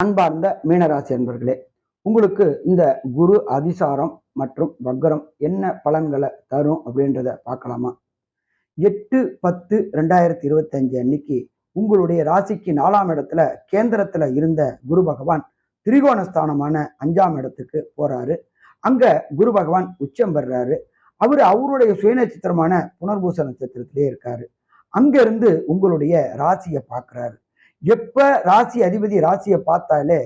அன்பார்ந்த மீனராசி அன்பர்களே, உங்களுக்கு இந்த குரு அதிசாரம் மற்றும் வக்ரம் என்ன பலன்களை தரும் அப்படின்றத பார்க்கலாமா? 8/10/2025 அன்னைக்கு உங்களுடைய ராசிக்கு 4ஆம் இடத்துல கேந்திரத்துல இருந்த குரு பகவான் திரிகோணஸ்தானமான 5ஆம் இடத்துக்கு போறாரு. அங்க குரு பகவான் உச்சம் பெறாரு. அவருடைய சுயநட்சத்திரமான புனர்பூச நட்சத்திரத்திலே இருக்காரு. அங்க இருந்து உங்களுடைய ராசியை பார்க்கிறாரு. எப்ப ராசி அதிபதி ராசியை பார்த்தாலே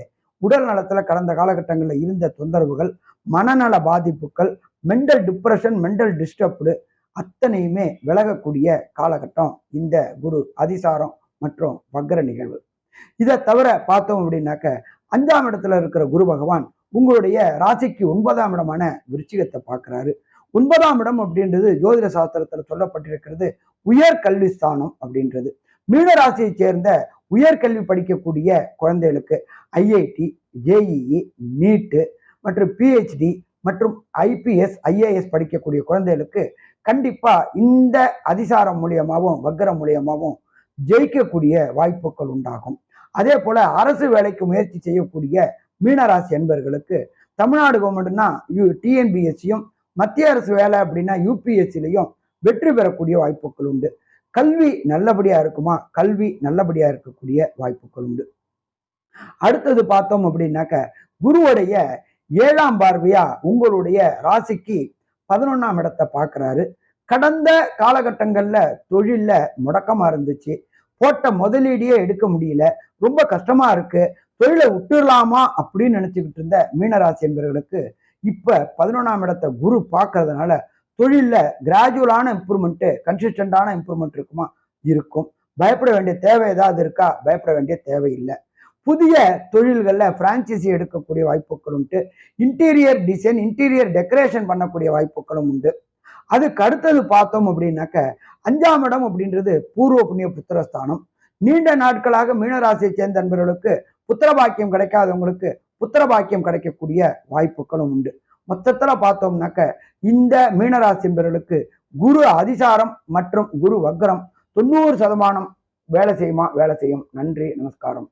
உடல் நலத்துல கடந்த காலகட்டங்களில் இருந்த தொந்தரவுகள், மனநல பாதிப்புகள், மென்டல் டிப்ரெஷன், மென்டல் டிஸ்டர்ப்டு அத்தனையுமே விலகக்கூடிய காலகட்டம் இந்த குரு அதிசாரம் மற்றும் வக்ர நிகழ்வு. இதை தவிர பார்த்தோம் அப்படின்னாக்க 5ஆம் இடத்துல இருக்கிற குரு பகவான் உங்களுடைய ராசிக்கு 9ஆம் இடமான விருச்சிகத்தை பார்க்கிறாரு. 9ஆம் இடம் அப்படின்றது ஜோதிட சாஸ்திரத்துல சொல்லப்பட்டிருக்கிறது உயர்கல்வி ஸ்தானம் அப்படின்றது. மீன ராசியை சேர்ந்த உயர்கல்வி படிக்கக்கூடிய குழந்தைகளுக்கு ஐஐடி, ஜேஇஇ, நீட்டு மற்றும் பிஹெச்டி மற்றும் ஐபிஎஸ், ஐஏஎஸ் படிக்கக்கூடிய குழந்தைகளுக்கு கண்டிப்பா இந்த அதிசாரம் மூலியமாகவும் வக்ரம் மூலியமாகவும் ஜெயிக்கக்கூடிய வாய்ப்புகள் உண்டாகும். அதே போல அரசு வேலைக்கு முயற்சி செய்யக்கூடிய மீனராசி என்பவர்களுக்கு தமிழ்நாடு கவர்மெண்ட்னா டிஎன்பிஎஸ்சியும், மத்திய அரசு வேலை அப்படின்னா யூபிஎஸ்சிலையும் வெற்றி பெறக்கூடிய வாய்ப்புகள் உண்டு. கல்வி நல்லபடியா இருக்குமா? கல்வி நல்லபடியா இருக்கக்கூடிய வாய்ப்புகள் உண்டு. அடுத்தது பார்த்தோம் அப்படின்னாக்க குருவுடைய 7ஆம் பார்வையா உங்களுடைய ராசிக்கு 11ஆம் இடத்தை பார்க்கிறாரு. கடந்த காலகட்டங்கள்ல தொழில்ல முடக்கமா இருந்துச்சு, போட்ட முதலீடையே எடுக்க முடியல, ரொம்ப கஷ்டமா இருக்கு, தொழிலை விட்டுடலாமா அப்படின்னு நினைச்சுக்கிட்டு இருந்த மீனராசி என்பவர்களுக்கு இப்ப 11ஆம் இடத்தை குரு பார்க்கறதுனால தொழில்ல கிராஜுவலான இம்ப்ரூவ்மெண்ட், கன்சிஸ்டன்டான இம்ப்ரூவ்மெண்ட் இருக்குமா? இருக்கும். பயப்பட வேண்டிய தேவை ஏதாவது இருக்கா? பயப்பட வேண்டிய தேவை இல்லை. புதிய தொழில்கள்ல பிரான்சைசி எடுக்கக்கூடிய வாய்ப்புகள் உண்டு. இன்டீரியர் டிசைன், இன்டீரியர் டெக்கரேஷன் பண்ணக்கூடிய வாய்ப்புகளும் உண்டு. அதுக்கு அடுத்தது பார்த்தோம் அப்படின்னாக்க 5ஆம் இடம் அப்படின்றது பூர்வ புண்ணிய புத்திரஸ்தானம். நீண்ட நாட்களாக மீனராசியை சேர்ந்த நண்பர்களுக்கு புத்திர பாக்கியம் கிடைக்காதவங்களுக்கு புத்திர பாக்கியம் கிடைக்கக்கூடிய வாய்ப்புகளும் உண்டு. மொத்தத்துல பார்த்தோம்னாக்க இந்த மீனராசி என்பவர்களுக்கு குரு அதிசாரம் மற்றும் குரு வக்ரம் 90% வேலை செய்யுமா? வேலை செய்யும். நன்றி, நமஸ்காரம்.